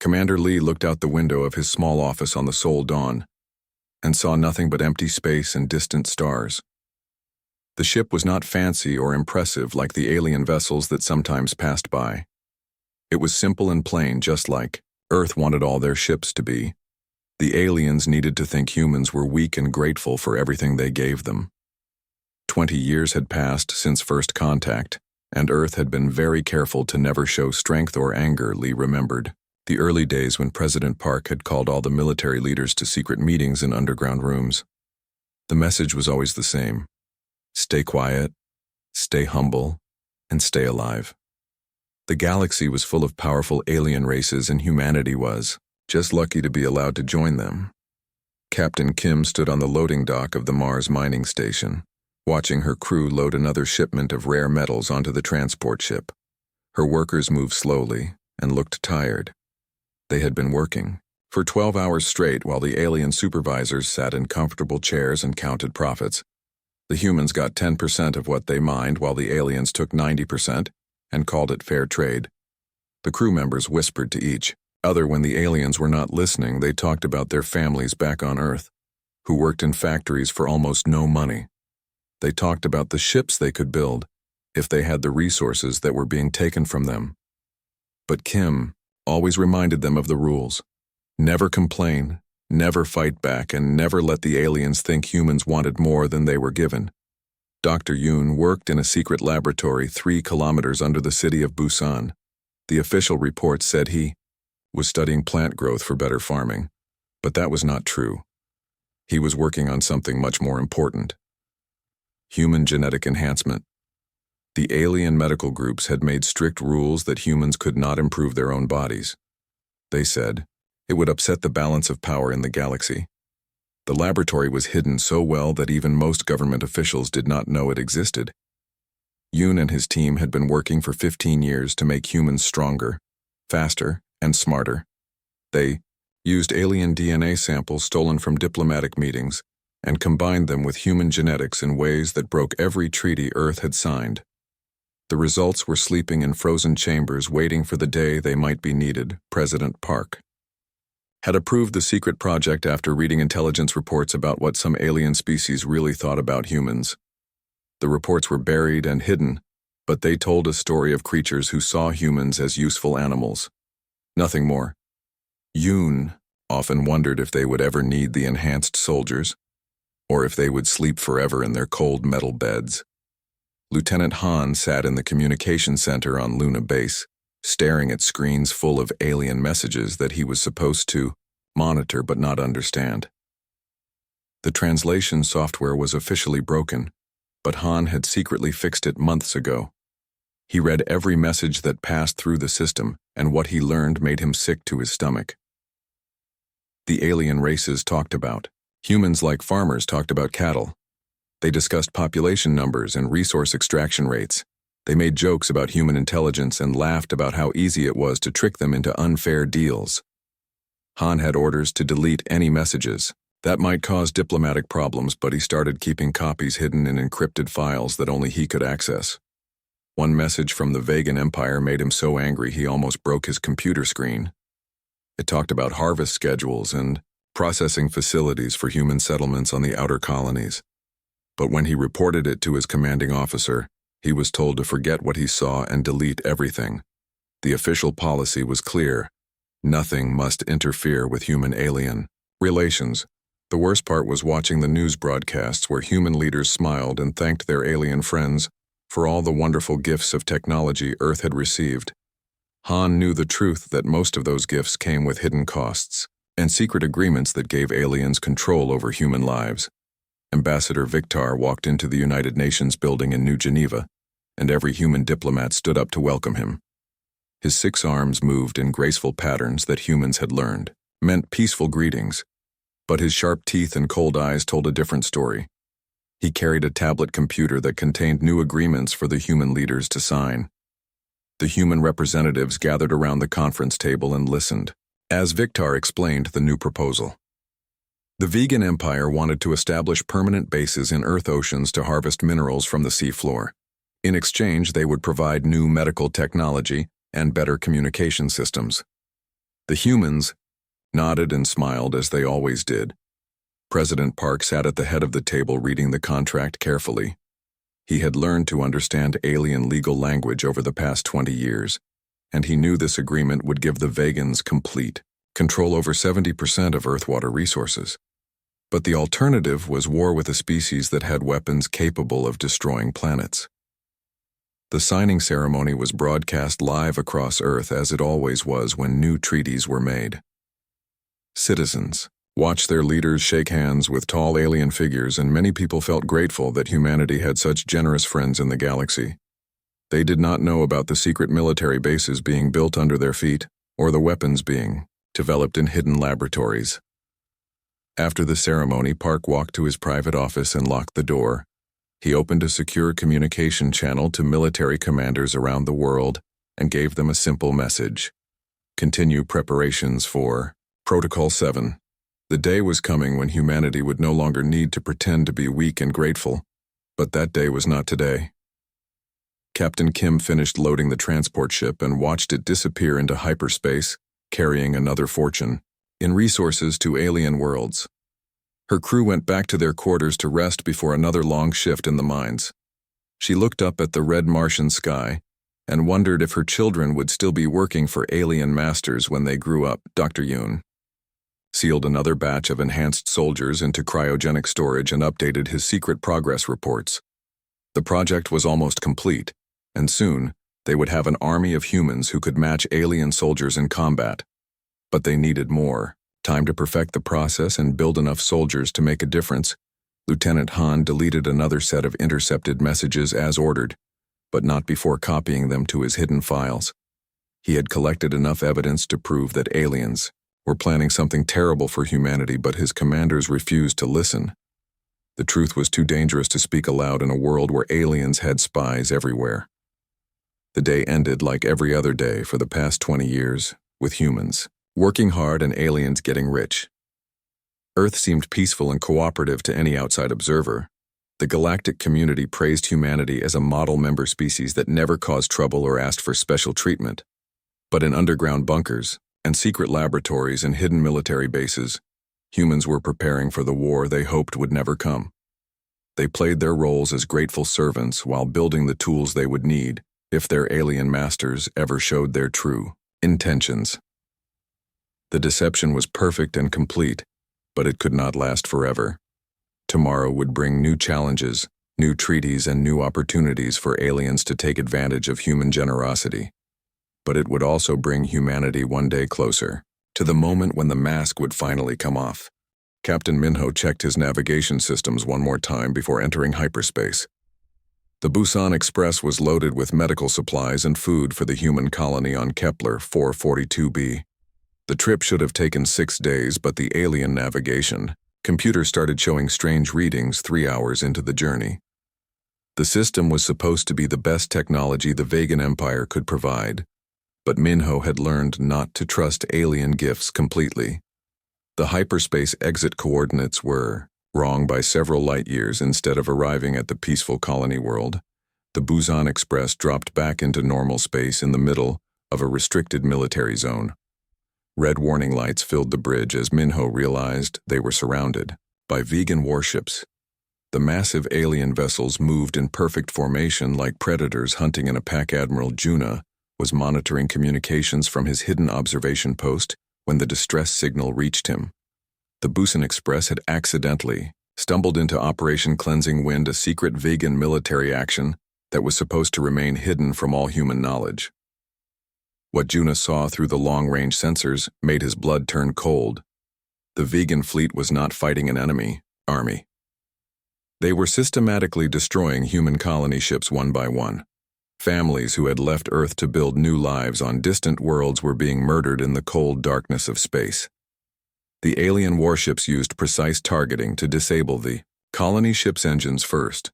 Commander Lee looked out the window of his small office on the Sol Dawn and saw nothing but empty space and distant stars. The ship was not fancy or impressive like the alien vessels that sometimes passed by. It was simple and plain, just like Earth wanted all their ships to be. The aliens needed to think humans were weak and grateful for everything they gave them. 20 years had passed since first contact, and Earth had been very careful to never show strength or anger, Lee remembered. The early days when President Park had called all the military leaders to secret meetings in underground rooms. The message was always the same. Stay quiet, stay humble, and stay alive. The galaxy was full of powerful alien races, and humanity was just lucky to be allowed to join them. Captain Kim stood on the loading dock of the Mars mining station, watching her crew load another shipment of rare metals onto the transport ship. Her workers moved slowly and looked tired. They had been working for 12 hours straight while the alien supervisors sat in comfortable chairs and counted profits. The humans got 10% of what they mined while the aliens took 90% and called it fair trade. The crew members whispered to each other when the aliens were not listening. They talked about their families back on Earth, who worked in factories for almost no money. They talked about the ships they could build if they had the resources that were being taken from them. But Kim always reminded them of the rules. Never complain, never fight back, and never let the aliens think humans wanted more than they were given. Dr. Yoon worked in a secret laboratory 3 kilometers under the city of Busan. The official report said he was studying plant growth for better farming, but that was not true. He was working on something much more important: human genetic enhancement. The alien medical groups had made strict rules that humans could not improve their own bodies. They said it would upset the balance of power in the galaxy. The laboratory was hidden so well that even most government officials did not know it existed. Yoon and his team had been working for 15 years to make humans stronger, faster, and smarter. They used alien DNA samples stolen from diplomatic meetings and combined them with human genetics in ways that broke every treaty Earth had signed. The results were sleeping in frozen chambers waiting for the day they might be needed. President Park had approved the secret project after reading intelligence reports about what some alien species really thought about humans. The reports were buried and hidden, but they told a story of creatures who saw humans as useful animals. Nothing more. Yoon often wondered if they would ever need the enhanced soldiers, or if they would sleep forever in their cold metal beds. Lieutenant Han sat in the communication center on Luna Base, staring at screens full of alien messages that he was supposed to monitor but not understand. The translation software was officially broken, but Han had secretly fixed it months ago. He read every message that passed through the system, and what he learned made him sick to his stomach. The alien races talked about humans like farmers talked about cattle. They discussed population numbers and resource extraction rates. They made jokes about human intelligence and laughed about how easy it was to trick them into unfair deals. Han had orders to delete any messages. That might cause diplomatic problems, but he started keeping copies hidden in encrypted files that only he could access. One message from the Vegan Empire made him so angry he almost broke his computer screen. It talked about harvest schedules and processing facilities for human settlements on the outer colonies. But when he reported it to his commanding officer, he was told to forget what he saw and delete everything. The official policy was clear: nothing must interfere with human-alien relations. The worst part was watching the news broadcasts where human leaders smiled and thanked their alien friends for all the wonderful gifts of technology Earth had received. Han knew the truth that most of those gifts came with hidden costs and secret agreements that gave aliens control over human lives. Ambassador Victor walked into the United Nations building in New Geneva, and every human diplomat stood up to welcome him. His 6 arms moved in graceful patterns that humans had learned, meant peaceful greetings, but his sharp teeth and cold eyes told a different story. He carried a tablet computer that contained new agreements for the human leaders to sign. The human representatives gathered around the conference table and listened as Victor explained the new proposal. The Vegan Empire wanted to establish permanent bases in Earth oceans to harvest minerals from the seafloor. In exchange, they would provide new medical technology and better communication systems. The humans nodded and smiled as they always did. President Park sat at the head of the table reading the contract carefully. He had learned to understand alien legal language over the past 20 years, and he knew this agreement would give the Vegans complete control over 70% of Earth water resources. But the alternative was war with a species that had weapons capable of destroying planets. The signing ceremony was broadcast live across Earth as it always was when new treaties were made. Citizens watched their leaders shake hands with tall alien figures, and many people felt grateful that humanity had such generous friends in the galaxy. They did not know about the secret military bases being built under their feet, or the weapons being developed in hidden laboratories. After the ceremony, Park walked to his private office and locked the door. He opened a secure communication channel to military commanders around the world and gave them a simple message: continue preparations for Protocol 7. The day was coming when humanity would no longer need to pretend to be weak and grateful, but that day was not today. Captain Kim finished loading the transport ship and watched it disappear into hyperspace, carrying another fortune in resources to alien worlds. Her crew went back to their quarters to rest before another long shift in the mines. She looked up at the red Martian sky and wondered if her children would still be working for alien masters when they grew up. Dr. Yoon sealed another batch of enhanced soldiers into cryogenic storage and updated his secret progress reports. The project was almost complete, and soon they would have an army of humans who could match alien soldiers in combat. But they needed more time to perfect the process and build enough soldiers to make a difference. Lieutenant Han deleted another set of intercepted messages as ordered, but not before copying them to his hidden files. He had collected enough evidence to prove that aliens were planning something terrible for humanity, but his commanders refused to listen. The truth was too dangerous to speak aloud in a world where aliens had spies everywhere. The day ended like every other day for the past 20 years, with humans working hard and aliens getting rich. Earth seemed peaceful and cooperative to any outside observer. The galactic community praised humanity as a model member species that never caused trouble or asked for special treatment. But in underground bunkers and secret laboratories and hidden military bases, humans were preparing for the war they hoped would never come. They played their roles as grateful servants while building the tools they would need if their alien masters ever showed their true intentions. The deception was perfect and complete, but it could not last forever. Tomorrow would bring new challenges, new treaties, and new opportunities for aliens to take advantage of human generosity. But it would also bring humanity one day closer to the moment when the mask would finally come off. Captain Minho checked his navigation systems one more time before entering hyperspace. The Busan Express was loaded with medical supplies and food for the human colony on Kepler 442b. The trip should have taken 6 days, but the alien navigation computer started showing strange readings 3 hours into the journey. The system was supposed to be the best technology the Vegan Empire could provide, but Minho had learned not to trust alien gifts completely. The hyperspace exit coordinates were wrong by several light years. Instead of arriving at the peaceful colony world, the Busan Express dropped back into normal space in the middle of a restricted military zone. Red warning lights filled the bridge as Minho realized they were surrounded by vegan warships. The massive alien vessels moved in perfect formation like predators hunting in a pack. Admiral Juna was monitoring communications from his hidden observation post when the distress signal reached him. The Busan Express had accidentally stumbled into Operation Cleansing Wind, a secret vegan military action that was supposed to remain hidden from all human knowledge. What Juna saw through the long-range sensors made his blood turn cold. The vegan fleet was not fighting an enemy army. They were systematically destroying human colony ships one by one. Families who had left Earth to build new lives on distant worlds were being murdered in the cold darkness of space. The alien warships used precise targeting to disable the colony ship's engines first,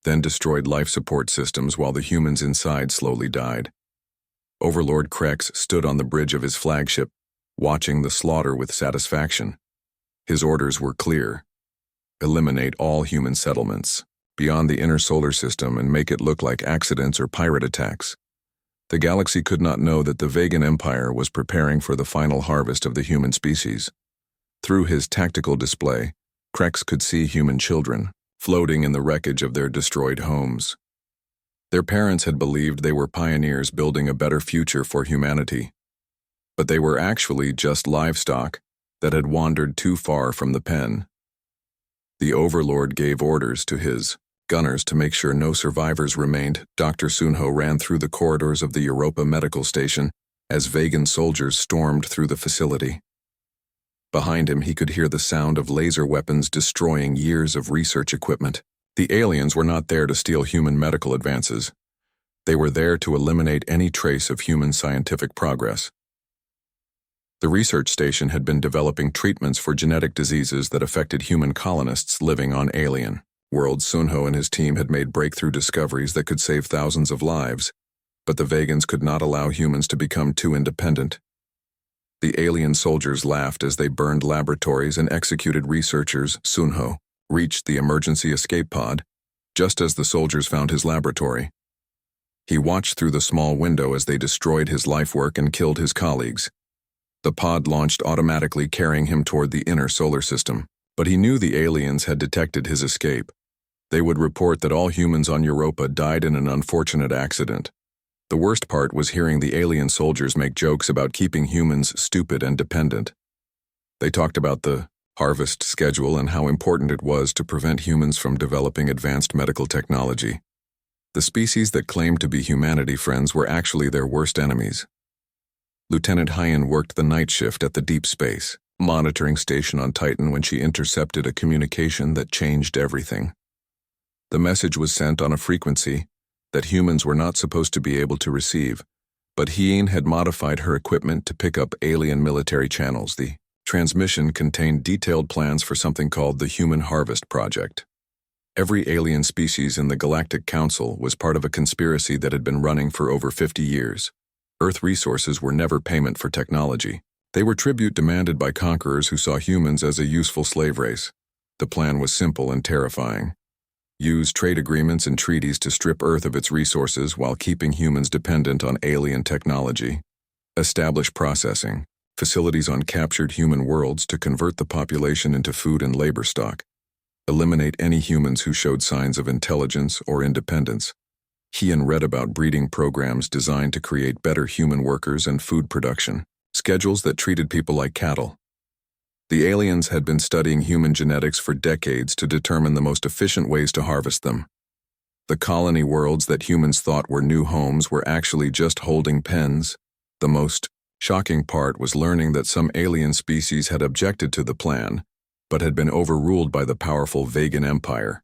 then destroyed life support systems while the humans inside slowly died. Overlord Krex stood on the bridge of his flagship, watching the slaughter with satisfaction. His orders were clear: eliminate all human settlements beyond the inner solar system and make it look like accidents or pirate attacks. The galaxy could not know that the Vegan Empire was preparing for the final harvest of the human species. Through his tactical display, Krex could see human children, floating in the wreckage of their destroyed homes. Their parents had believed they were pioneers building a better future for humanity. But they were actually just livestock that had wandered too far from the pen. The Overlord gave orders to his gunners to make sure no survivors remained. Dr. Sunho ran through the corridors of the Europa Medical Station as Vegan soldiers stormed through the facility. Behind him, he could hear the sound of laser weapons destroying years of research equipment. The aliens were not there to steal human medical advances. They were there to eliminate any trace of human scientific progress. The research station had been developing treatments for genetic diseases that affected human colonists living on alien worlds. Sunho and his team had made breakthrough discoveries that could save thousands of lives, but the Vegans could not allow humans to become too independent. The alien soldiers laughed as they burned laboratories and executed researchers. Sunho reached the emergency escape pod, just as the soldiers found his laboratory. He watched through the small window as they destroyed his lifework and killed his colleagues. The pod launched automatically, carrying him toward the inner solar system, but he knew the aliens had detected his escape. They would report that all humans on Europa died in an unfortunate accident. The worst part was hearing the alien soldiers make jokes about keeping humans stupid and dependent. They talked about the harvest schedule and how important it was to prevent humans from developing advanced medical technology. The species that claimed to be humanity friends were actually their worst enemies. Lieutenant Hyen worked the night shift at the Deep Space monitoring station on Titan when she intercepted a communication that changed everything. The message was sent on a frequency that humans were not supposed to be able to receive, but Hyen had modified her equipment to pick up alien military channels. The transmission contained detailed plans for something called the Human Harvest Project. Every alien species in the Galactic Council was part of a conspiracy that had been running for over 50 years. Earth resources were never payment for technology. They were tribute demanded by conquerors who saw humans as a useful slave race. The plan was simple and terrifying. Use trade agreements and treaties to strip Earth of its resources while keeping humans dependent on alien technology. Establish processing facilities on captured human worlds to convert the population into food and labor stock. Eliminate any humans who showed signs of intelligence or independence. Hyen read about breeding programs designed to create better human workers and food production, schedules that treated people like cattle. The aliens had been studying human genetics for decades to determine the most efficient ways to harvest them. The colony worlds that humans thought were new homes were actually just holding pens. The most shocking part was learning that some alien species had objected to the plan, but had been overruled by the powerful Vegan Empire.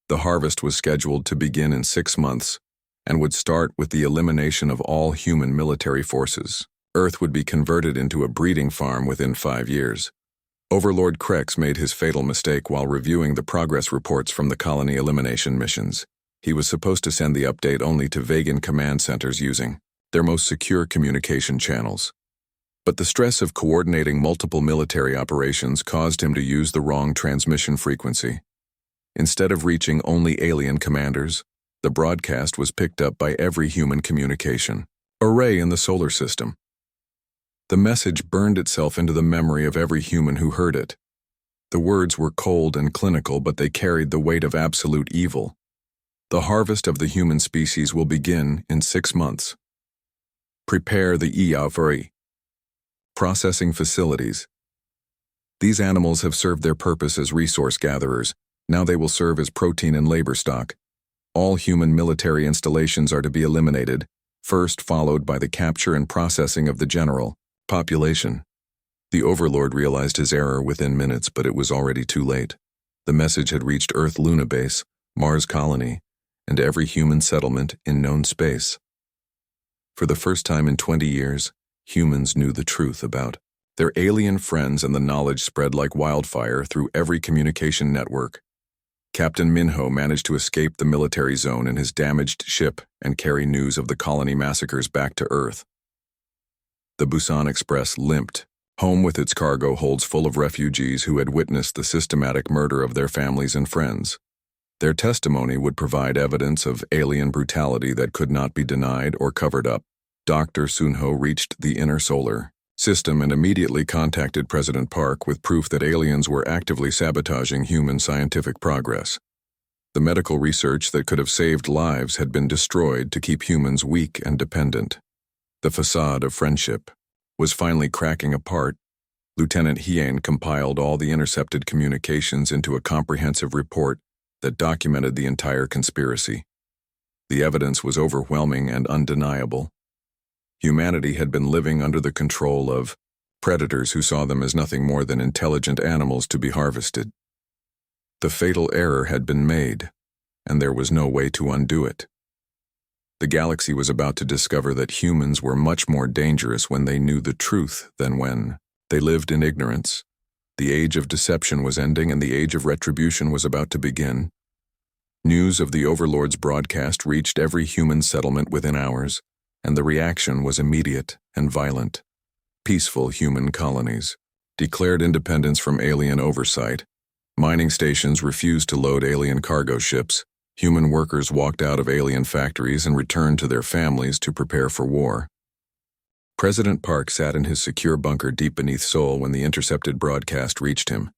The harvest was scheduled to begin in 6 months and would start with the elimination of all human military forces. Earth would be converted into a breeding farm within 5 years. Overlord Krex made his fatal mistake while reviewing the progress reports from the colony elimination missions. He was supposed to send the update only to Vegan command centers using their most secure communication channels. But the stress of coordinating multiple military operations caused him to use the wrong transmission frequency. Instead of reaching only alien commanders, the broadcast was picked up by every human communication array in the solar system. The message burned itself into the memory of every human who heard it. The words were cold and clinical, but they carried the weight of absolute evil. The harvest of the human species will begin in 6 months. Prepare the HFY processing facilities. These animals have served their purpose as resource gatherers. Now they will serve as protein and labor stock. All human military installations are to be eliminated, first followed by the capture and processing of the general population. The Overlord realized his error within minutes, but it was already too late. The message had reached Earth Luna Base, Mars Colony, and every human settlement in known space. For the first time in 20 years, humans knew the truth about their alien friends, and the knowledge spread like wildfire through every communication network. Captain Minho managed to escape the military zone in his damaged ship and carry news of the colony massacres back to Earth. The Busan Express limped home with its cargo holds full of refugees who had witnessed the systematic murder of their families and friends. Their testimony would provide evidence of alien brutality that could not be denied or covered up. Dr. Sunho reached the inner solar system and immediately contacted President Park with proof that aliens were actively sabotaging human scientific progress. The medical research that could have saved lives had been destroyed to keep humans weak and dependent. The facade of friendship was finally cracking apart. Lieutenant Hien compiled all the intercepted communications into a comprehensive report that documented the entire conspiracy. The evidence was overwhelming and undeniable. Humanity had been living under the control of predators who saw them as nothing more than intelligent animals to be harvested. The fatal error had been made, and there was no way to undo it. The galaxy was about to discover that humans were much more dangerous when they knew the truth than when they lived in ignorance. The age of deception was ending and the age of retribution was about to begin. News of the Overlord's broadcast reached every human settlement within hours, and the reaction was immediate and violent. Peaceful human colonies declared independence from alien oversight. Mining stations refused to load alien cargo ships. Human workers walked out of alien factories and returned to their families to prepare for war. President Park sat in his secure bunker deep beneath Seoul when the intercepted broadcast reached him.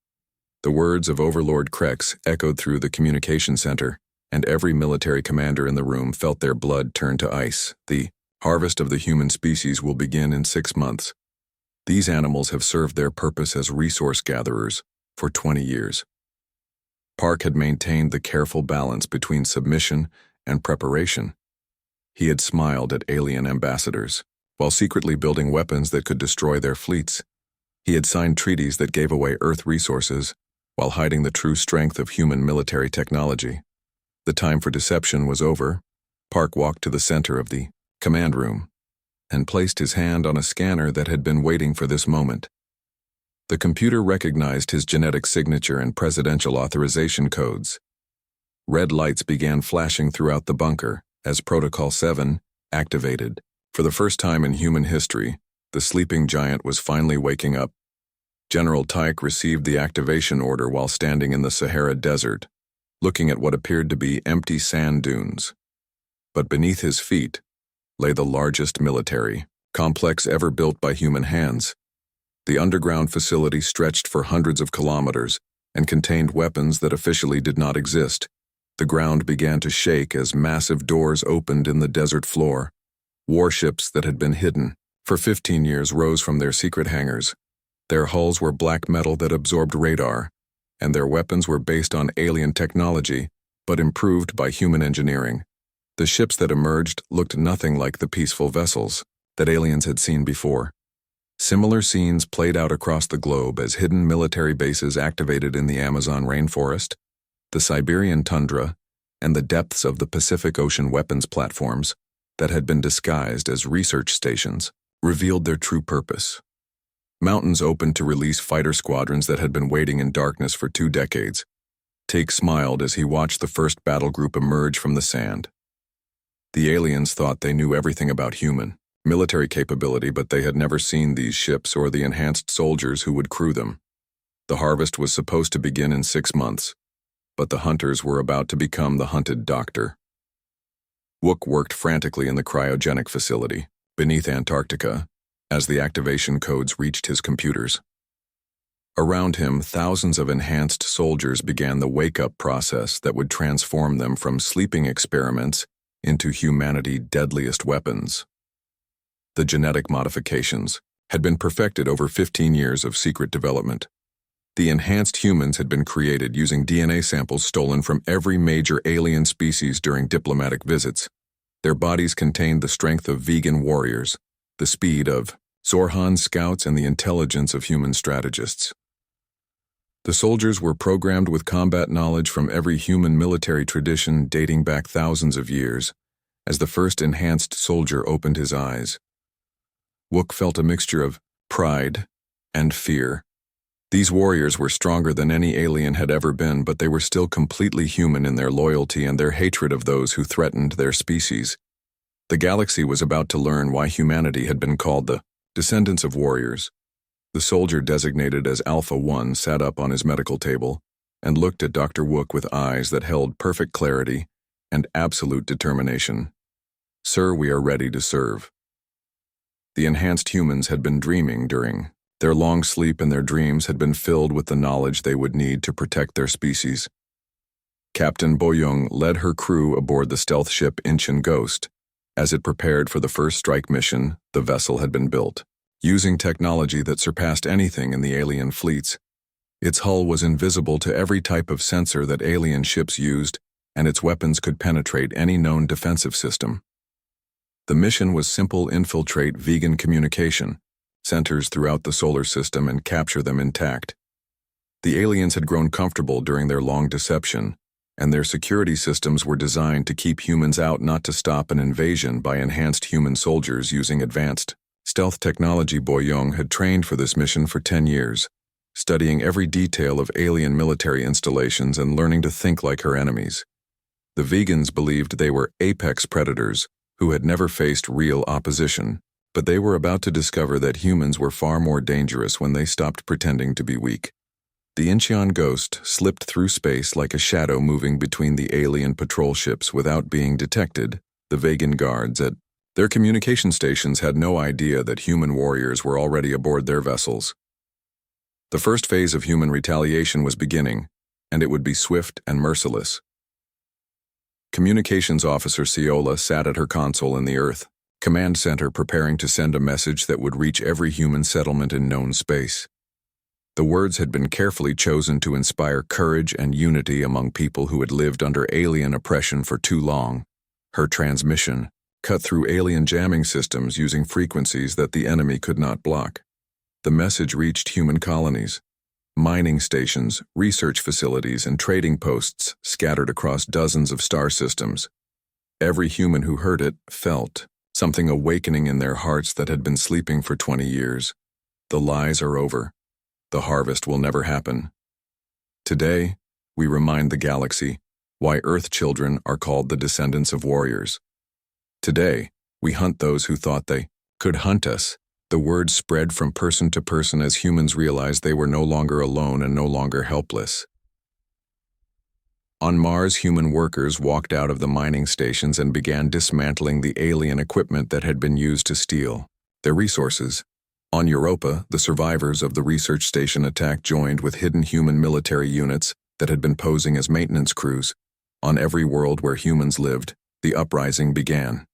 The words of Overlord Krex echoed through the communication center, and every military commander in the room felt their blood turn to ice. The harvest of the human species will begin in 6 months. These animals have served their purpose as resource gatherers for 20 years. Park had maintained the careful balance between submission and preparation. He had smiled at alien ambassadors, while secretly building weapons that could destroy their fleets. He had signed treaties that gave away Earth resources, while hiding the true strength of human military technology. The time for deception was over. Park walked to the center of the command room and placed his hand on a scanner that had been waiting for this moment. The computer recognized his genetic signature and presidential authorization codes. Red lights began flashing throughout the bunker as Protocol 7 activated. For the first time in human history, the sleeping giant was finally waking up. General Tyke received the activation order while standing in the Sahara Desert, looking at what appeared to be empty sand dunes. But beneath his feet lay the largest military complex ever built by human hands. The underground facility stretched for hundreds of kilometers and contained weapons that officially did not exist. The ground began to shake as massive doors opened in the desert floor. Warships that had been hidden for 15 years rose from their secret hangars. Their hulls were black metal that absorbed radar, and their weapons were based on alien technology, but improved by human engineering. The ships that emerged looked nothing like the peaceful vessels that aliens had seen before. Similar scenes played out across the globe as hidden military bases activated in the Amazon rainforest, the Siberian tundra, and the depths of the Pacific Ocean weapons platforms that had been disguised as research stations revealed their true purpose. Mountains opened to release fighter squadrons that had been waiting in darkness for 2 decades. Take smiled as he watched the first battle group emerge from the sand. The aliens thought they knew everything about human military capability, but they had never seen these ships or the enhanced soldiers who would crew them. The harvest was supposed to begin in 6 months, but the hunters were about to become the hunted doctor. Awoke worked frantically in the cryogenic facility beneath Antarctica as the activation codes reached his computers. Around him, thousands of enhanced soldiers began the wake-up process that would transform them from sleeping experiments into humanity's deadliest weapons. The genetic modifications had been perfected over 15 years of secret development. The enhanced humans had been created using DNA samples stolen from every major alien species during diplomatic visits. Their bodies contained the strength of vegan warriors, the speed of Zorhan scouts, and the intelligence of human strategists. The soldiers were programmed with combat knowledge from every human military tradition dating back thousands of years. As the first enhanced soldier opened his eyes, Awoke felt a mixture of pride and fear. These warriors were stronger than any alien had ever been, but they were still completely human in their loyalty and their hatred of those who threatened their species. The galaxy was about to learn why humanity had been called the descendants of warriors. The soldier designated as Alpha 1 sat up on his medical table, and looked at Dr. Wook with eyes that held perfect clarity and absolute determination. "Sir, we are ready to serve." The enhanced humans had been dreaming during their long sleep, and their dreams had been filled with the knowledge they would need to protect their species. Captain Boyoung led her crew aboard the stealth ship Incheon Ghost. As it prepared for the first strike mission, the vessel had been built, using technology that surpassed anything in the alien fleets. Its hull was invisible to every type of sensor that alien ships used, and its weapons could penetrate any known defensive system. The mission was simple: infiltrate vegan communication centers throughout the solar system and capture them intact. The aliens had grown comfortable during their long deception, and their security systems were designed to keep humans out, not to stop an invasion by enhanced human soldiers using advanced stealth technology. Boyoung had trained for this mission for 10 years, studying every detail of alien military installations and learning to think like her enemies. The vegans believed they were apex predators who had never faced real opposition, but they were about to discover that humans were far more dangerous when they stopped pretending to be weak. The Incheon Ghost slipped through space like a shadow, moving between the alien patrol ships without being detected. The vegan guards at their communication stations had no idea that human warriors were already aboard their vessels. The first phase of human retaliation was beginning, and it would be swift and merciless. Communications Officer Ciola sat at her console in the Earth Command Center, preparing to send a message that would reach every human settlement in known space. The words had been carefully chosen to inspire courage and unity among people who had lived under alien oppression for too long. Her transmission cut through alien jamming systems using frequencies that the enemy could not block. The message reached human colonies, mining stations, research facilities, and trading posts scattered across dozens of star systems. Every human who heard it felt something awakening in their hearts that had been sleeping for 20 years. The lies are over. The harvest will never happen. Today, we remind the galaxy why Earth children are called the descendants of warriors. Today, we hunt those who thought they could hunt us. The word spread from person to person as humans realized they were no longer alone and no longer helpless. On Mars, human workers walked out of the mining stations and began dismantling the alien equipment that had been used to steal their resources. On Europa, the survivors of the research station attack joined with hidden human military units that had been posing as maintenance crews. On every world where humans lived, the uprising began.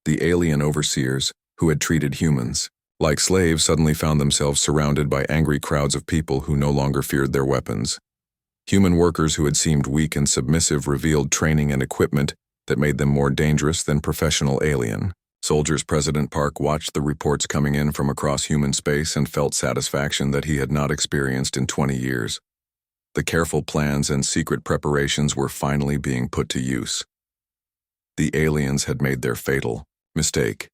The alien overseers, who had treated humans like slaves, suddenly found themselves surrounded by angry crowds of people who no longer feared their weapons. Human workers who had seemed weak and submissive revealed training and equipment that made them more dangerous than professional alien soldiers. President Park watched the reports coming in from across human space and felt satisfaction that he had not experienced in 20 years. The careful plans and secret preparations were finally being put to use. The aliens had made their fatal mistake,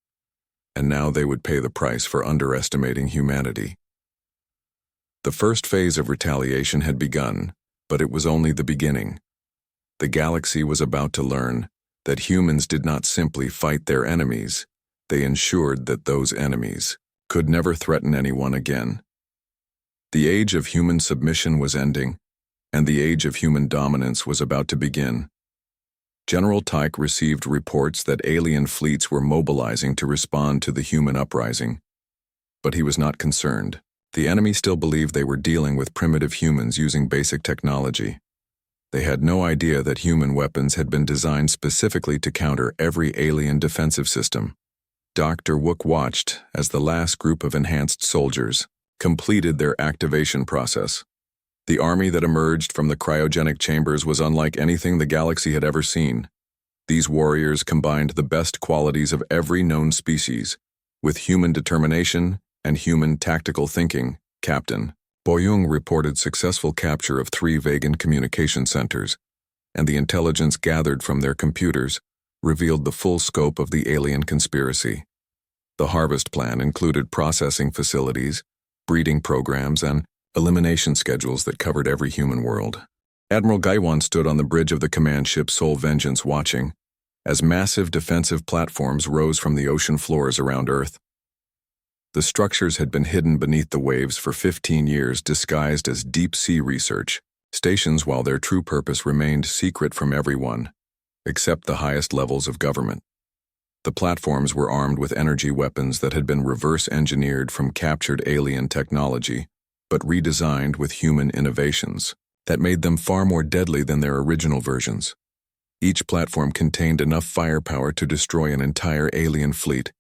and now they would pay the price for underestimating humanity. The first phase of retaliation had begun, but it was only the beginning. The galaxy was about to learn that humans did not simply fight their enemies, they ensured that those enemies could never threaten anyone again. The age of human submission was ending, and the age of human dominance was about to begin. General Tyke received reports that alien fleets were mobilizing to respond to the human uprising. But he was not concerned. The enemy still believed they were dealing with primitive humans using basic technology. They had no idea that human weapons had been designed specifically to counter every alien defensive system. Dr. Wook watched as the last group of enhanced soldiers completed their activation process. The army that emerged from the cryogenic chambers was unlike anything the galaxy had ever seen. These warriors combined the best qualities of every known species, with human determination and human tactical thinking. Captain Boyoung reported successful capture of 3 vegan communication centers, and the intelligence gathered from their computers revealed the full scope of the alien conspiracy. The harvest plan included processing facilities, breeding programs, and elimination schedules that covered every human world. Admiral Gaiwan stood on the bridge of the command ship Soul Vengeance, watching as massive defensive platforms rose from the ocean floors around Earth. The structures had been hidden beneath the waves for 15 years, disguised as deep-sea research. stations while their true purpose remained secret from everyone, except the highest levels of government. The platforms were armed with energy weapons that had been reverse-engineered from captured alien technology, but redesigned with human innovations that made them far more deadly than their original versions. Each platform contained enough firepower to destroy an entire alien fleet,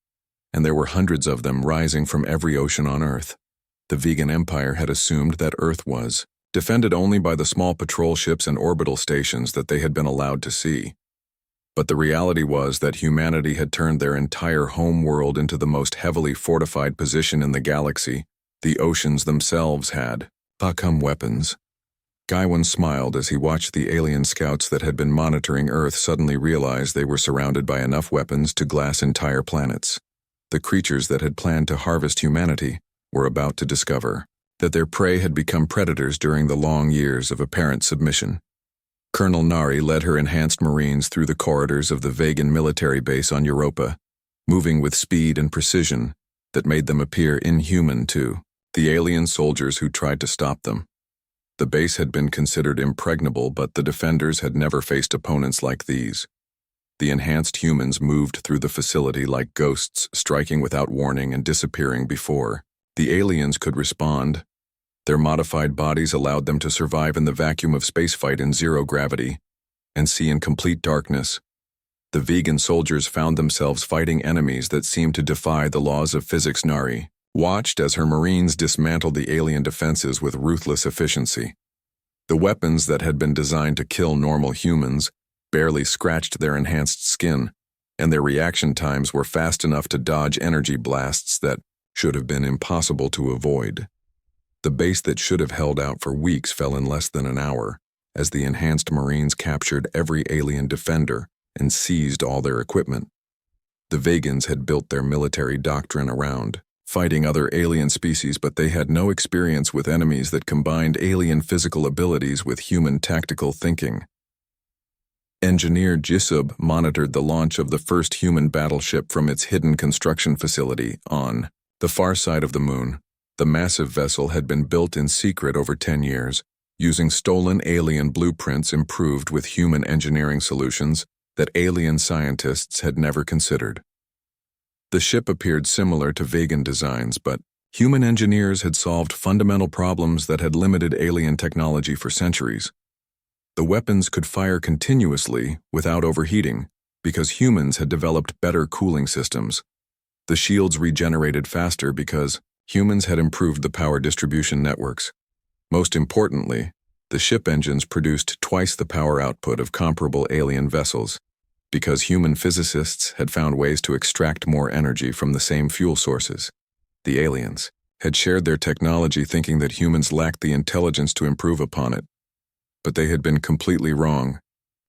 and there were hundreds of them rising from every ocean on Earth. The vegan empire had assumed that Earth was defended only by the small patrol ships and orbital stations that they had been allowed to see. But the reality was that humanity had turned their entire home world into the most heavily fortified position in the galaxy. The oceans themselves had become weapons. Gaiwan smiled as he watched the alien scouts that had been monitoring Earth suddenly realize they were surrounded by enough weapons to glass entire planets. The creatures that had planned to harvest humanity were about to discover that their prey had become predators during the long years of apparent submission. Colonel Nari led her enhanced Marines through the corridors of the Vegan military base on Europa, moving with speed and precision that made them appear inhuman to the alien soldiers who tried to stop them. The base had been considered impregnable, but the defenders had never faced opponents like these. The enhanced humans moved through the facility like ghosts, striking without warning and disappearing before the aliens could respond. Their modified bodies allowed them to survive in the vacuum of spacefight in zero gravity and see in complete darkness. The vegan soldiers found themselves fighting enemies that seemed to defy the laws of physics. Nari watched as her Marines dismantled the alien defenses with ruthless efficiency. The weapons that had been designed to kill normal humans barely scratched their enhanced skin, and their reaction times were fast enough to dodge energy blasts that should have been impossible to avoid. The base that should have held out for weeks fell in less than an hour, as the enhanced Marines captured every alien defender and seized all their equipment. The Vegans had built their military doctrine around fighting other alien species, but they had no experience with enemies that combined alien physical abilities with human tactical thinking. Engineer Jisub monitored the launch of the first human battleship from its hidden construction facility on the far side of the moon. The massive vessel had been built in secret over 10 years, using stolen alien blueprints improved with human engineering solutions that alien scientists had never considered. The ship appeared similar to vegan designs, but human engineers had solved fundamental problems that had limited alien technology for centuries. The weapons could fire continuously without overheating because humans had developed better cooling systems. The shields regenerated faster because humans had improved the power distribution networks. Most importantly, the ship engines produced twice the power output of comparable alien vessels because human physicists had found ways to extract more energy from the same fuel sources. The aliens had shared their technology thinking that humans lacked the intelligence to improve upon it. But they had been completely wrong.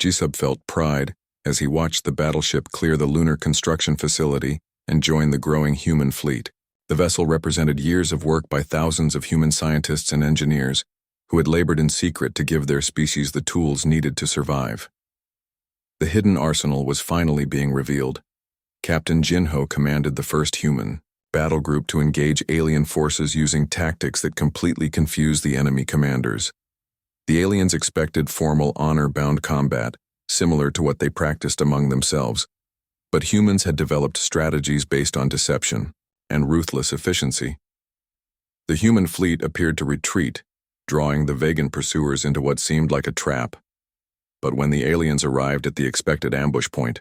Jisub felt pride as he watched the battleship clear the lunar construction facility and join the growing human fleet. The vessel represented years of work by thousands of human scientists and engineers who had labored in secret to give their species the tools needed to survive. The hidden arsenal was finally being revealed. Captain Jinho commanded the first human battle group to engage alien forces using tactics that completely confused the enemy commanders. The aliens expected formal honor-bound combat, similar to what they practiced among themselves, but humans had developed strategies based on deception and ruthless efficiency. The human fleet appeared to retreat, drawing the vegan pursuers into what seemed like a trap. But when the aliens arrived at the expected ambush point,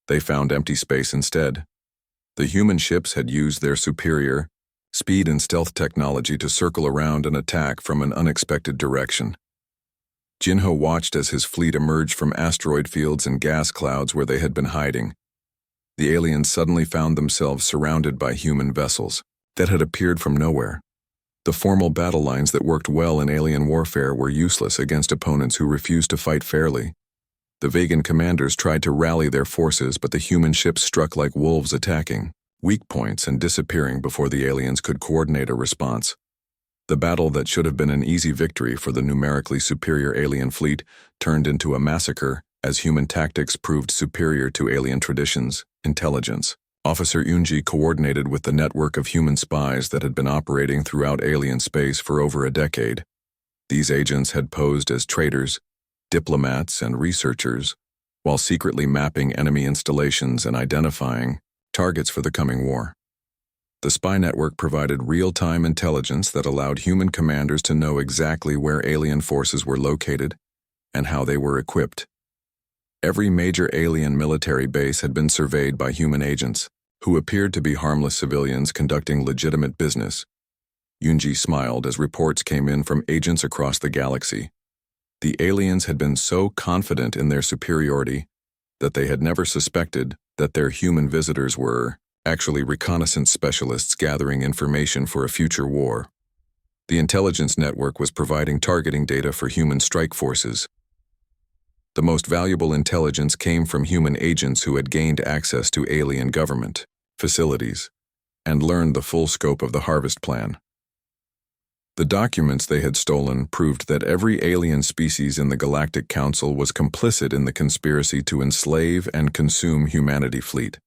they found empty space instead. The human ships had used their superior speed and stealth technology to circle around and attack from an unexpected direction. Jinho watched as his fleet emerged from asteroid fields and gas clouds where they had been hiding. The aliens suddenly found themselves surrounded by human vessels that had appeared from nowhere. The formal battle lines that worked well in alien warfare were useless against opponents who refused to fight fairly. The vegan commanders tried to rally their forces, but the human ships struck like wolves, attacking weak points and disappearing before the aliens could coordinate a response. The battle that should have been an easy victory for the numerically superior alien fleet turned into a massacre as human tactics proved superior to alien traditions. Intelligence. Officer Yunji coordinated with the network of human spies that had been operating throughout alien space for over a decade. These agents had posed as traders, diplomats, and researchers, while secretly mapping enemy installations and identifying targets for the coming war. The spy network provided real-time intelligence that allowed human commanders to know exactly where alien forces were located and how they were equipped. Every major alien military base had been surveyed by human agents, who appeared to be harmless civilians conducting legitimate business. Yunji smiled as reports came in from agents across the galaxy. The aliens had been so confident in their superiority that they had never suspected that their human visitors were actually reconnaissance specialists gathering information for a future war. The intelligence network was providing targeting data for human strike forces. The most valuable intelligence came from human agents who had gained access to alien government facilities and learned the full scope of the harvest plan. The documents they had stolen proved that every alien species in the Galactic Council was complicit in the conspiracy to enslave and consume humanity fleet.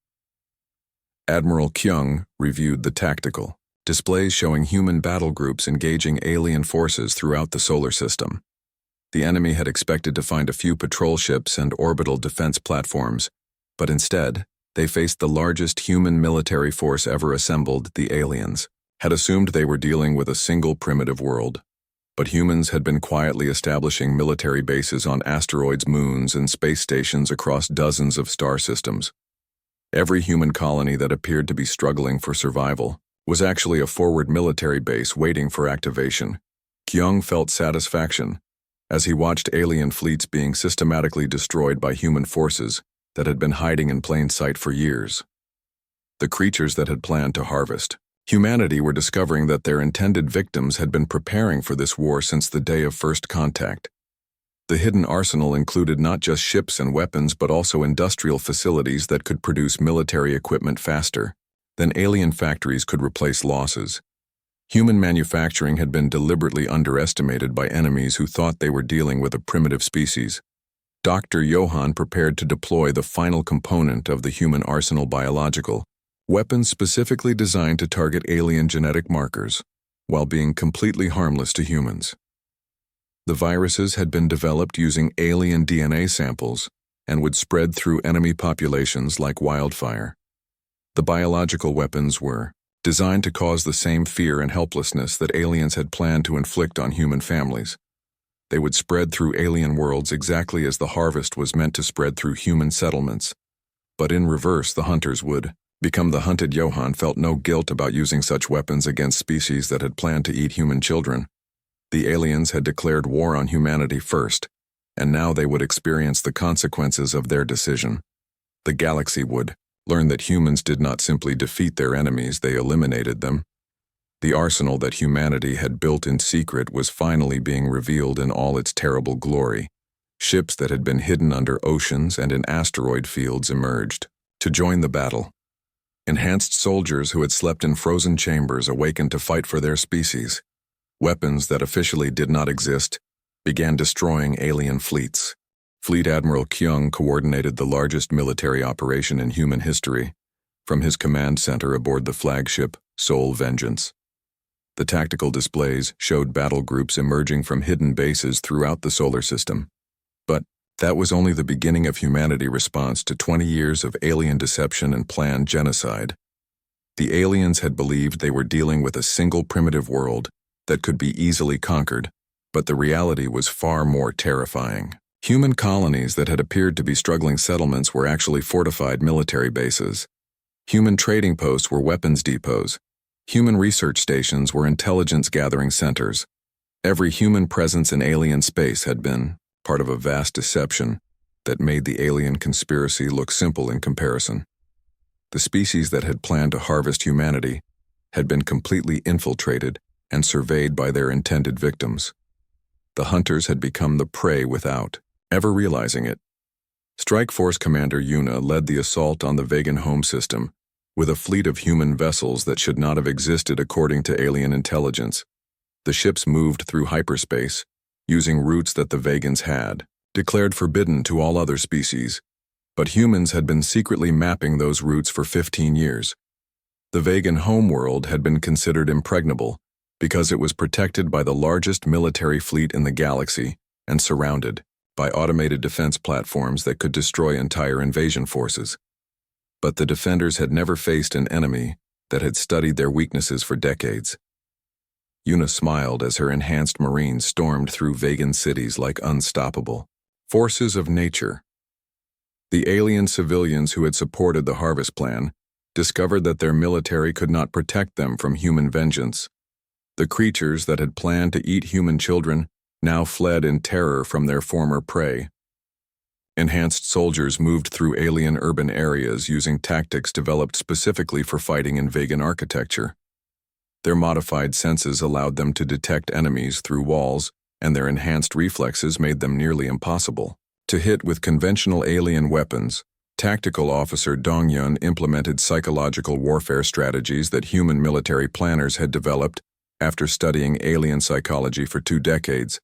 Admiral Kyung reviewed the tactical displays showing human battle groups engaging alien forces throughout the solar system. The enemy had expected to find a few patrol ships and orbital defense platforms, but instead, they faced the largest human military force ever assembled. The aliens had assumed they were dealing with a single primitive world, but humans had been quietly establishing military bases on asteroids, moons, and space stations across dozens of star systems. Every human colony that appeared to be struggling for survival was actually a forward military base waiting for activation. Kyung felt satisfaction as he watched alien fleets being systematically destroyed by human forces that had been hiding in plain sight for years. The creatures that had planned to harvest humanity were discovering that their intended victims had been preparing for this war since the day of first contact. The hidden arsenal included not just ships and weapons but also industrial facilities that could produce military equipment faster than alien factories could replace losses. Human manufacturing had been deliberately underestimated by enemies who thought they were dealing with a primitive species. Dr. Johann prepared to deploy the final component of the human arsenal: biological weapons specifically designed to target alien genetic markers, while being completely harmless to humans. The viruses had been developed using alien DNA samples and would spread through enemy populations like wildfire. The biological weapons were designed to cause the same fear and helplessness that aliens had planned to inflict on human families. They would spread through alien worlds exactly as the harvest was meant to spread through human settlements. But in reverse, the hunters would become the hunted. Johann felt no guilt about using such weapons against species that had planned to eat human children. The aliens had declared war on humanity first, and now they would experience the consequences of their decision. The galaxy would learn that humans did not simply defeat their enemies, they eliminated them. The arsenal that humanity had built in secret was finally being revealed in all its terrible glory. Ships that had been hidden under oceans and in asteroid fields emerged to join the battle. Enhanced soldiers who had slept in frozen chambers awakened to fight for their species. Weapons that officially did not exist began destroying alien fleets. Fleet Admiral Kyung coordinated the largest military operation in human history from his command center aboard the flagship Soul Vengeance. The tactical displays showed battle groups emerging from hidden bases throughout the solar system. But that was only the beginning of humanity's response to 20 years of alien deception and planned genocide. The aliens had believed they were dealing with a single primitive world that could be easily conquered, but the reality was far more terrifying. Human colonies that had appeared to be struggling settlements were actually fortified military bases. Human trading posts were weapons depots. Human research stations were intelligence-gathering centers. Every human presence in alien space had been part of a vast deception that made the alien conspiracy look simple in comparison. The species that had planned to harvest humanity had been completely infiltrated and surveyed by their intended victims. The hunters had become the prey without ever realizing it. Strike Force Commander Yuna led the assault on the Vegan home system with a fleet of human vessels that should not have existed according to alien intelligence. The ships moved through hyperspace, using routes that the Vegans had declared forbidden to all other species, but humans had been secretly mapping those routes for 15 years. The Vegan homeworld had been considered impregnable, because it was protected by the largest military fleet in the galaxy and surrounded by automated defense platforms that could destroy entire invasion forces. But the defenders had never faced an enemy that had studied their weaknesses for decades. Una smiled as her enhanced marines stormed through Vegan cities like unstoppable forces of nature. The alien civilians who had supported the harvest plan discovered that their military could not protect them from human vengeance. The creatures that had planned to eat human children now fled in terror from their former prey. Enhanced soldiers moved through alien urban areas using tactics developed specifically for fighting in Vegan architecture. Their modified senses allowed them to detect enemies through walls, and their enhanced reflexes made them nearly impossible to hit with conventional alien weapons. Tactical Officer Dongyun implemented psychological warfare strategies that human military planners had developed after studying alien psychology for 2 decades.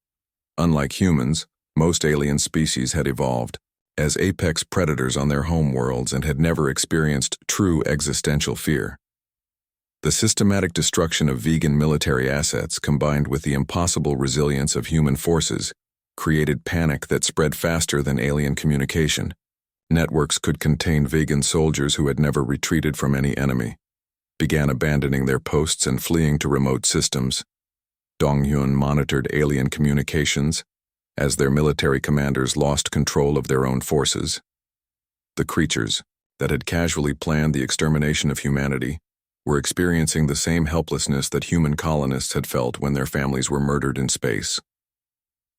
Unlike humans, most alien species had evolved as apex predators on their home worlds and had never experienced true existential fear. The systematic destruction of vegan military assets combined with the impossible resilience of human forces created panic that spread faster than alien communication. Networks could contain vegan soldiers who had never retreated from any enemy, began abandoning their posts and fleeing to remote systems. Dongyun monitored alien communications as their military commanders lost control of their own forces. The creatures that had casually planned the extermination of humanity were experiencing the same helplessness that human colonists had felt when their families were murdered in space.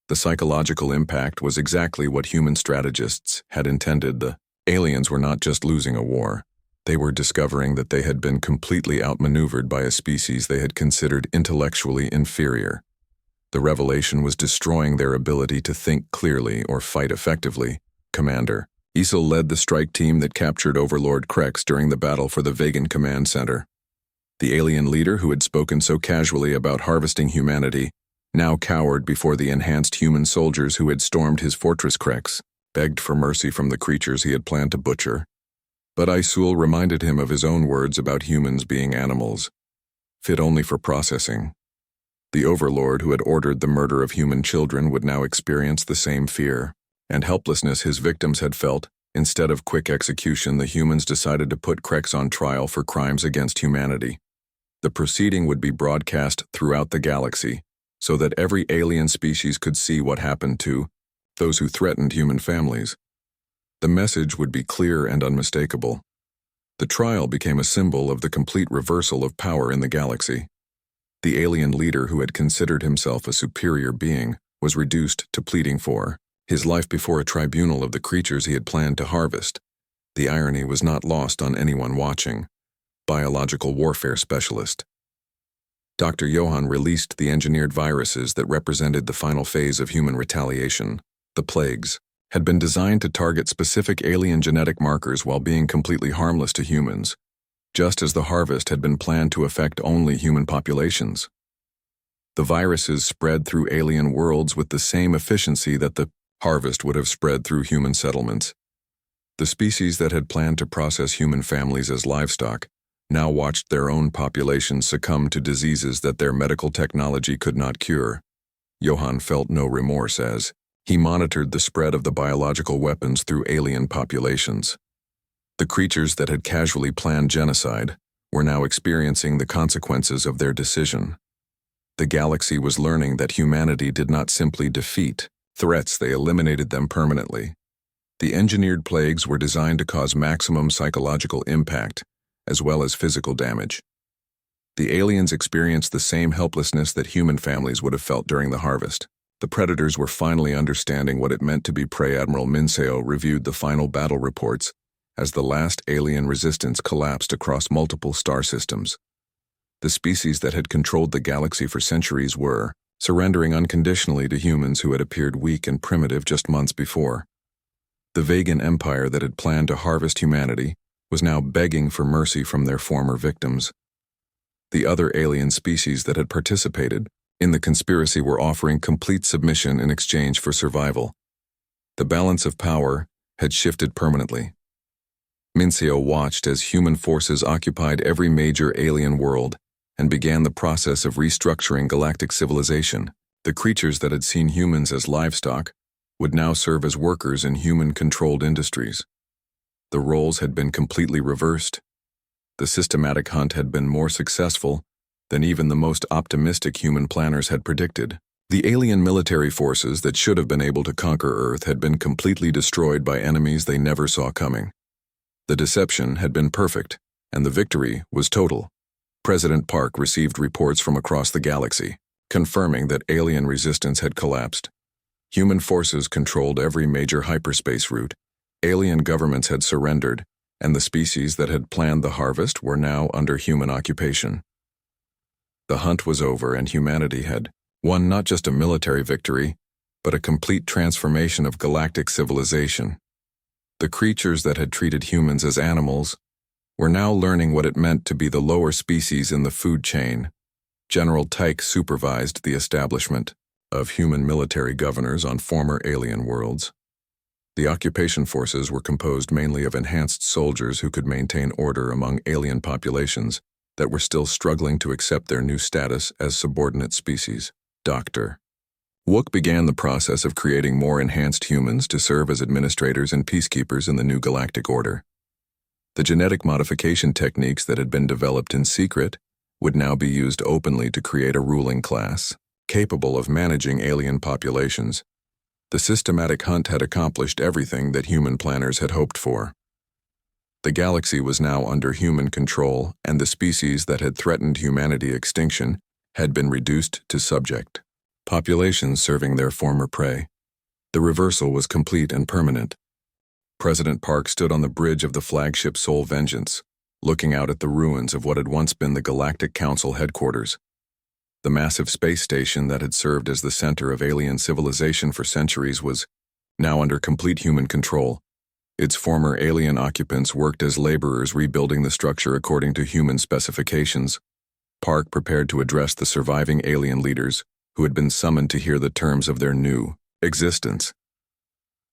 The psychological impact was exactly what human strategists had intended. The aliens were not just losing a war. They were discovering that they had been completely outmaneuvered by a species they had considered intellectually inferior. The revelation was destroying their ability to think clearly or fight effectively. Commander Isel led the strike team that captured Overlord Krex during the battle for the Vegan Command Center. The alien leader who had spoken so casually about harvesting humanity now cowered before the enhanced human soldiers who had stormed his fortress. Krex begged for mercy from the creatures he had planned to butcher. But Isul reminded him of his own words about humans being animals, fit only for processing. The overlord who had ordered the murder of human children would now experience the same fear and helplessness his victims had felt. Instead of quick execution, the humans decided to put Krex on trial for crimes against humanity. The proceeding would be broadcast throughout the galaxy, so that every alien species could see what happened to those who threatened human families. The message would be clear and unmistakable. The trial became a symbol of the complete reversal of power in the galaxy. The alien leader who had considered himself a superior being was reduced to pleading for his life before a tribunal of the creatures he had planned to harvest. The irony was not lost on anyone watching. Biological warfare specialist Dr. Johann released the engineered viruses that represented the final phase of human retaliation. The plagues had been designed to target specific alien genetic markers while being completely harmless to humans, just as the harvest had been planned to affect only human populations. The viruses spread through alien worlds with the same efficiency that the harvest would have spread through human settlements. The species that had planned to process human families as livestock now watched their own populations succumb to diseases that their medical technology could not cure. Johann felt no remorse as he monitored the spread of the biological weapons through alien populations. The creatures that had casually planned genocide were now experiencing the consequences of their decision. The galaxy was learning that humanity did not simply defeat threats, they eliminated them permanently. The engineered plagues were designed to cause maximum psychological impact, as well as physical damage. The aliens experienced the same helplessness that human families would have felt during the harvest. The predators were finally understanding what it meant to be prey. Admiral Minseo reviewed the final battle reports as the last alien resistance collapsed across multiple star systems. The species that had controlled the galaxy for centuries were surrendering unconditionally to humans who had appeared weak and primitive just months before. The Vegan Empire that had planned to harvest humanity was now begging for mercy from their former victims. The other alien species that had participated in the conspiracy were offering complete submission in exchange for survival. The balance of power had shifted permanently. Minseo watched as human forces occupied every major alien world, and began the process of restructuring galactic civilization. The creatures that had seen humans as livestock would now serve as workers in human-controlled industries. The roles had been completely reversed. The systematic hunt had been more successful than even the most optimistic human planners had predicted. The alien military forces that should have been able to conquer Earth had been completely destroyed by enemies they never saw coming. The deception had been perfect, and the victory was total. President Park received reports from across the galaxy, confirming that alien resistance had collapsed. Human forces controlled every major hyperspace route. Alien governments had surrendered, and the species that had planned the harvest were now under human occupation. The hunt was over, and humanity had won not just a military victory, but a complete transformation of galactic civilization. The creatures that had treated humans as animals were now learning what it meant to be the lower species in the food chain. General Tyke supervised the establishment of human military governors on former alien worlds. The occupation forces were composed mainly of enhanced soldiers who could maintain order among alien populations that were still struggling to accept their new status as subordinate species. Dr. Awoke began the process of creating more enhanced humans to serve as administrators and peacekeepers in the new galactic order. The genetic modification techniques that had been developed in secret would now be used openly to create a ruling class, capable of managing alien populations. The systematic hunt had accomplished everything that human planners had hoped for. The galaxy was now under human control, and the species that had threatened humanity extinction had been reduced to subject populations serving their former prey. The reversal was complete and permanent. President Park stood on the bridge of the flagship Soul Vengeance, looking out at the ruins of what had once been the Galactic Council headquarters. The massive space station that had served as the center of alien civilization for centuries was now under complete human control. Its former alien occupants worked as laborers rebuilding the structure according to human specifications. Park prepared to address the surviving alien leaders who had been summoned to hear the terms of their new existence.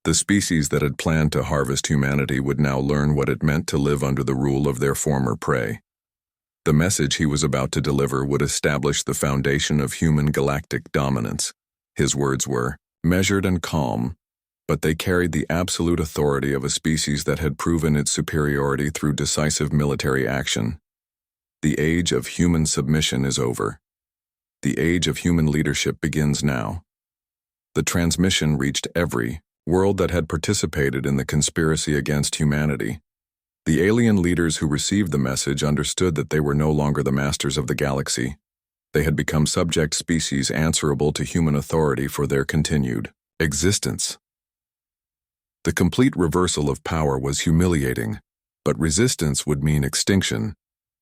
The species that had planned to harvest humanity would now learn what it meant to live under the rule of their former prey. The message he was about to deliver would establish the foundation of human galactic dominance. His words were measured and calm, but they carried the absolute authority of a species that had proven its superiority through decisive military action. The age of human submission is over. The age of human leadership begins now. The transmission reached every world that had participated in the conspiracy against humanity. The alien leaders who received the message understood that they were no longer the masters of the galaxy. They had become subject species answerable to human authority for their continued existence. The complete reversal of power was humiliating, but resistance would mean extinction.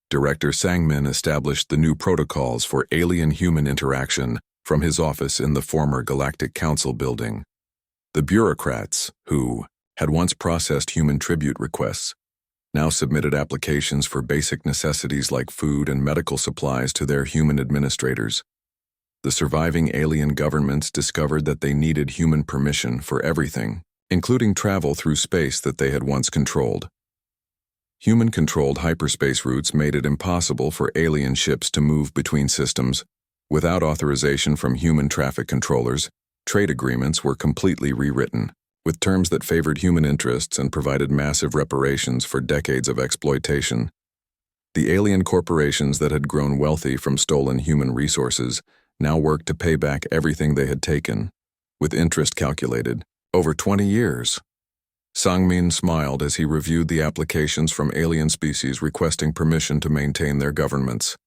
Director Sangmin established the new protocols for alien-human interaction from his office in the former Galactic Council building. The bureaucrats, who had once processed human tribute requests, now submitted applications for basic necessities like food and medical supplies to their human administrators. The surviving alien governments discovered that they needed human permission for everything, including travel through space that they had once controlled. Human-controlled hyperspace routes made it impossible for alien ships to move between systems. Without authorization from human traffic controllers, trade agreements were completely rewritten, with terms that favored human interests and provided massive reparations for decades of exploitation. The alien corporations that had grown wealthy from stolen human resources now worked to pay back everything they had taken, with interest calculated over 20 years. Sangmin smiled as he reviewed the applications from alien species requesting permission to maintain their governments.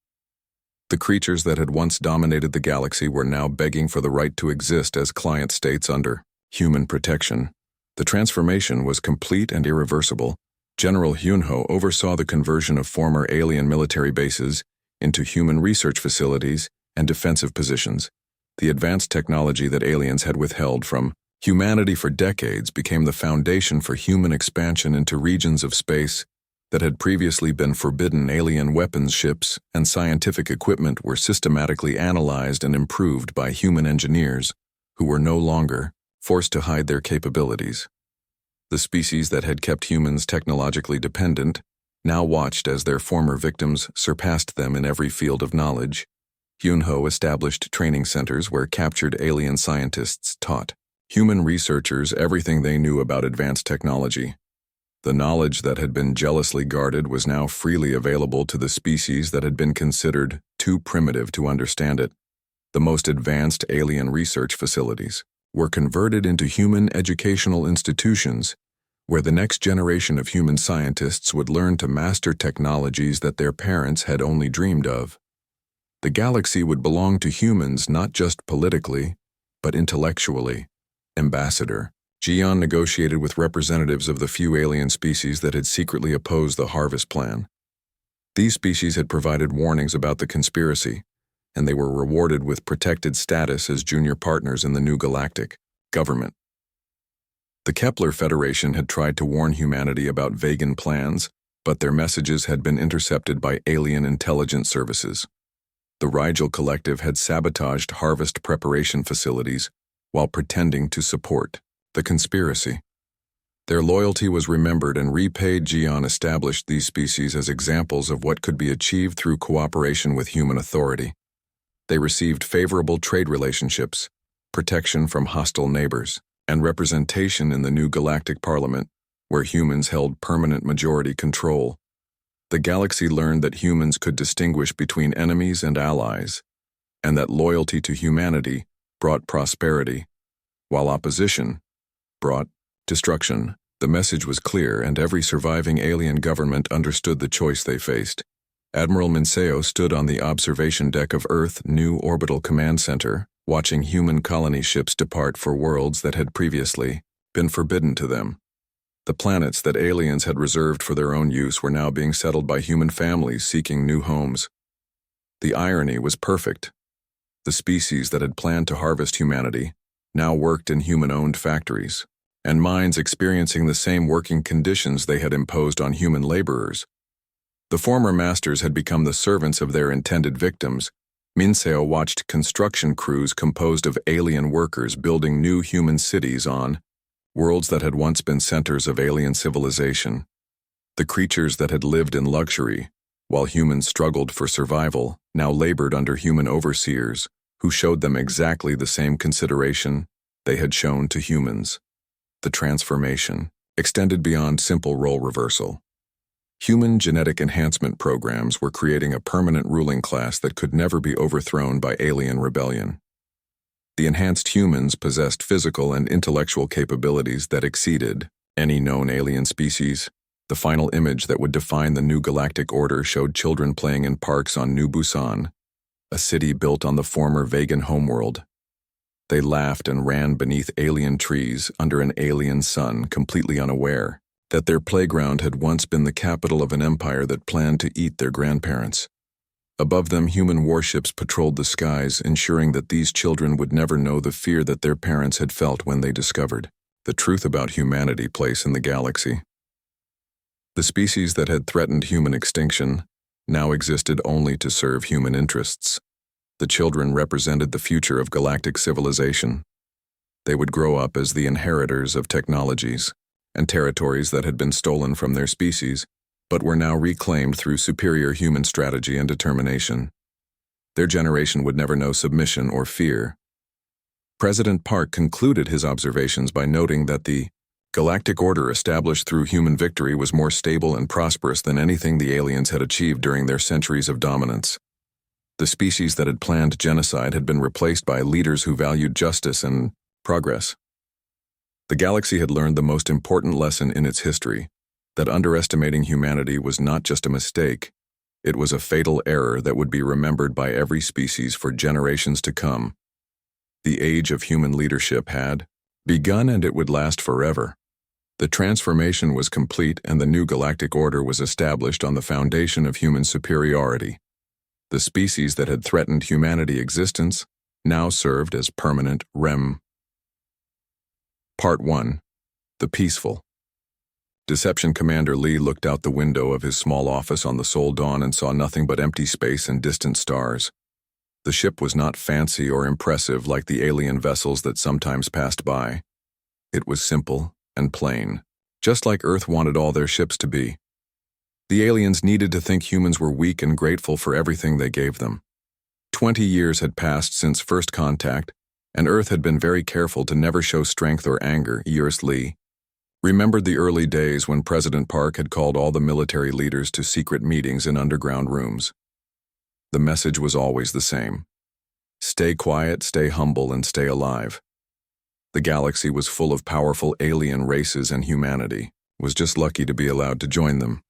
The creatures that had once dominated the galaxy were now begging for the right to exist as client states under human protection. The transformation was complete and irreversible. General Hyunho oversaw the conversion of former alien military bases into human research facilities and defensive positions. The advanced technology that aliens had withheld from humanity for decades became the foundation for human expansion into regions of space that had previously been forbidden. Alien weapons ships and scientific equipment were systematically analyzed and improved by human engineers, who were no longer forced to hide their capabilities. The species that had kept humans technologically dependent now watched as their former victims surpassed them in every field of knowledge. Yunho established training centers where captured alien scientists taught human researchers everything they knew about advanced technology. The knowledge that had been jealously guarded was now freely available to the species that had been considered too primitive to understand it. The most advanced alien research facilities were converted into human educational institutions where the next generation of human scientists would learn to master technologies that their parents had only dreamed of. The galaxy would belong to humans not just politically, but intellectually. Ambassador Jian negotiated with representatives of the few alien species that had secretly opposed the Harvest Plan. These species had provided warnings about the conspiracy, and they were rewarded with protected status as junior partners in the new Galactic government. The Kepler Federation had tried to warn humanity about Vegan plans, but their messages had been intercepted by alien intelligence services. The Rigel Collective had sabotaged harvest preparation facilities while pretending to support the conspiracy. Their loyalty was remembered and repaid. Jian established these species as examples of what could be achieved through cooperation with human authority. They received favorable trade relationships, protection from hostile neighbors, and representation in the new Galactic Parliament, where humans held permanent majority control. The galaxy learned that humans could distinguish between enemies and allies, and that loyalty to humanity brought prosperity, while opposition brought destruction. The message was clear, and every surviving alien government understood the choice they faced. Admiral Minseo stood on the observation deck of Earth New Orbital Command Center, watching human colony ships depart for worlds that had previously been forbidden to them. The planets that aliens had reserved for their own use were now being settled by human families seeking new homes. The irony was perfect. The species that had planned to harvest humanity now worked in human-owned factories, and mines experiencing the same working conditions they had imposed on human laborers. The former masters had become the servants of their intended victims. Minseo watched construction crews composed of alien workers building new human cities on worlds that had once been centers of alien civilization. The creatures that had lived in luxury, while humans struggled for survival, now labored under human overseers who showed them exactly the same consideration they had shown to humans. The transformation extended beyond simple role reversal. Human genetic enhancement programs were creating a permanent ruling class that could never be overthrown by alien rebellion. The enhanced humans possessed physical and intellectual capabilities that exceeded any known alien species. The final image that would define the new galactic order showed children playing in parks on New Busan, a city built on the former Vegan homeworld. They laughed and ran beneath alien trees under an alien sun, completely unaware that their playground had once been the capital of an empire that planned to eat their grandparents. Above them, human warships patrolled the skies, ensuring that these children would never know the fear that their parents had felt when they discovered the truth about humanity's place in the galaxy. The species that had threatened human extinction now existed only to serve human interests. The children represented the future of galactic civilization. They would grow up as the inheritors of technologies and territories that had been stolen from their species, but were now reclaimed through superior human strategy and determination. Their generation would never know submission or fear. President Park concluded his observations by noting that the galactic order established through human victory was more stable and prosperous than anything the aliens had achieved during their centuries of dominance. The species that had planned genocide had been replaced by leaders who valued justice and progress. The galaxy had learned the most important lesson in its history, that underestimating humanity was not just a mistake, it was a fatal error that would be remembered by every species for generations to come. The age of human leadership had begun, and it would last forever. The transformation was complete, and the new galactic order was established on the foundation of human superiority. The species that had threatened humanity's existence now served as permanent rem. Part 1. The Peaceful. Deception Commander Lee looked out the window of his small office on the Sol Dawn and saw nothing but empty space and distant stars. The ship was not fancy or impressive like the alien vessels that sometimes passed by. It was simple and plain, just like Earth wanted all their ships to be. The aliens needed to think humans were weak and grateful for everything they gave them. 20 years had passed since first contact, and Earth had been very careful to never show strength or anger, Earth Lee remembered the early days when President Park had called all the military leaders to secret meetings in underground rooms. The message was always the same. Stay quiet, stay humble, and stay alive. The galaxy was full of powerful alien races, and humanity was just lucky to be allowed to join them.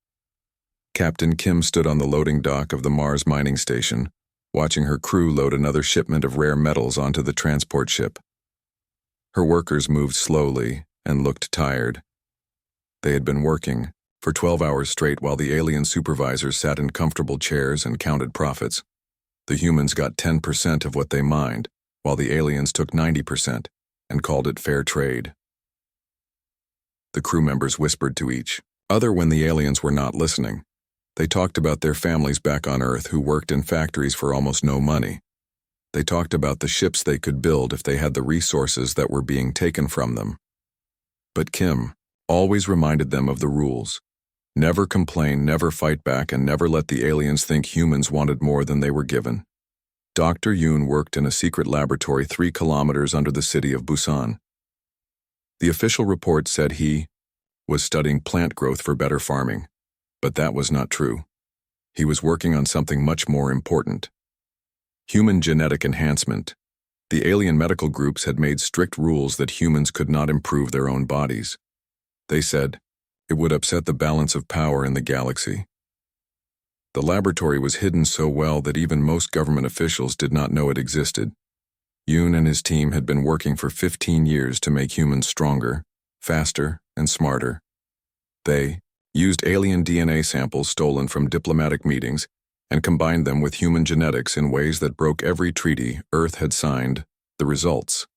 Captain Kim stood on the loading dock of the Mars mining station, watching her crew load another shipment of rare metals onto the transport ship. Her workers moved slowly and looked tired. They had been working for 12 hours straight while the alien supervisors sat in comfortable chairs and counted profits. The humans got 10% of what they mined, while the aliens took 90% and called it fair trade. The crew members whispered to each other when the aliens were not listening. They talked about their families back on Earth who worked in factories for almost no money. They talked about the ships they could build if they had the resources that were being taken from them. But Kim always reminded them of the rules. Never complain, never fight back, and never let the aliens think humans wanted more than they were given. Dr. Yoon worked in a secret laboratory 3 kilometers under the city of Busan. The official report said he was studying plant growth for better farming, but that was not true. He was working on something much more important. Human genetic enhancement. The alien medical groups had made strict rules that humans could not improve their own bodies. They said it would upset the balance of power in the galaxy. The laboratory was hidden so well that even most government officials did not know it existed. Yoon and his team had been working for 15 years to make humans stronger, faster, and smarter. They used alien DNA samples stolen from diplomatic meetings and combined them with human genetics in ways that broke every treaty Earth had signed. The results